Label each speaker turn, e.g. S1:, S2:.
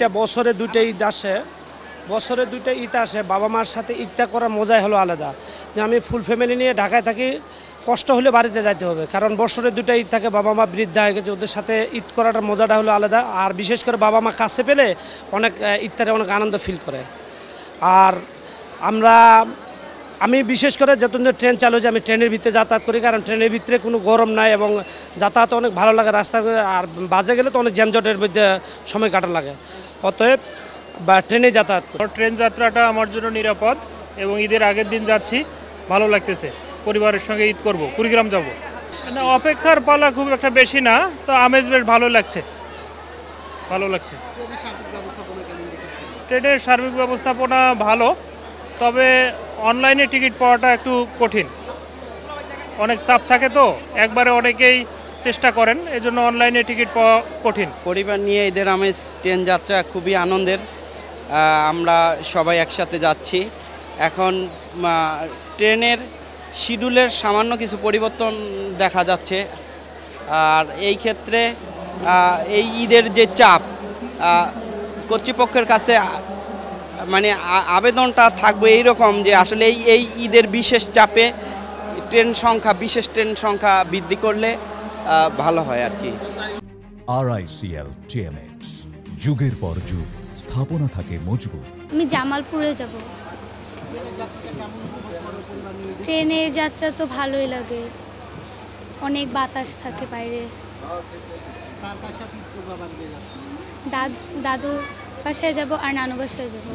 S1: ঈদটা বছরে দুইটা ঈদ আসে, বছরে দুইটা ঈদ আসে, বাবা মার সাথে ঈদটা করার মজাই হলো আলাদা। যে আমি ফুল ফ্যামিলি নিয়ে ঢাকায় থাকি, কষ্ট হলে বাড়িতে যাইতে হবে, কারণ বছরে দুইটা ঈদ থাকে, বাবা মা বৃদ্ধা হয়ে গেছে, ওদের সাথে ঈদ করাটার মজাটা হলো আলাদা। আর বিশেষ করে বাবা মা কাছে পেলে অনেক ঈদটারে অনেক আনন্দ ফিল করে। আর আমি বিশেষ করে যখন ট্রেন চালু হয়েছে আমি ট্রেনের ভিতরে যাতায়াত করি, কারণ ট্রেনের ভিতরে কোনো গরম নাই এবং যাতায়াত অনেক ভালো লাগে রাস্তা। আর বাজে গেলে তো অনেক যানজটের মধ্যে সময় কাটা লাগে, অতএব ট্রেনে যাতায়াত করি।
S2: ট্রেন যাত্রাটা আমার জন্য নিরাপদ এবং ঈদের আগের দিন যাচ্ছি, ভালো লাগতেছে। পরিবারের সঙ্গে ঈদ করব, কুড়িগ্রাম যাব। মানে অপেক্ষার পালা খুব একটা বেশি না, তো আমেজ বেশ ভালো লাগছে, ভালো লাগছে। ট্রেনের সার্বিক ব্যবস্থাপনা ভালো, তবে অনলাইনে টিকিট পাওয়াটা একটু কঠিন, অনেক চাপ থাকে তো, একবারে অনেকেই চেষ্টা করেন, এজন্য অনলাইনে টিকিট পাওয়া কঠিন।
S3: পরিবার নিয়ে ঈদের আমেজ, ট্রেন যাত্রা খুবই আনন্দের। আমরা সবাই একসাথে যাচ্ছি। এখন ট্রেনের শিডিউলের সামান্য কিছু পরিবর্তন দেখা যাচ্ছে। আর এই ক্ষেত্রে এই ঈদের যে চাপ, কর্তৃপক্ষের কাছে মানে আবেদনটা থাকবে এইরকম যে আসলে এই ঈদের বিশেষ চাপে বিশেষ ট্রেন সংখ্যা বৃদ্ধি করলে ভালো হয় আর কি।
S4: RICL TMX, যুগের পর যুগ স্থাপনা থাকে মজবুত।
S5: আমি জামালপুরে যাব। ট্রেনের যাত্রা তো ভালোই লাগে, অনেক বাতাস থাকে বাইরে। দাদু বাসায় যাব আর নানু বাসায় যাব।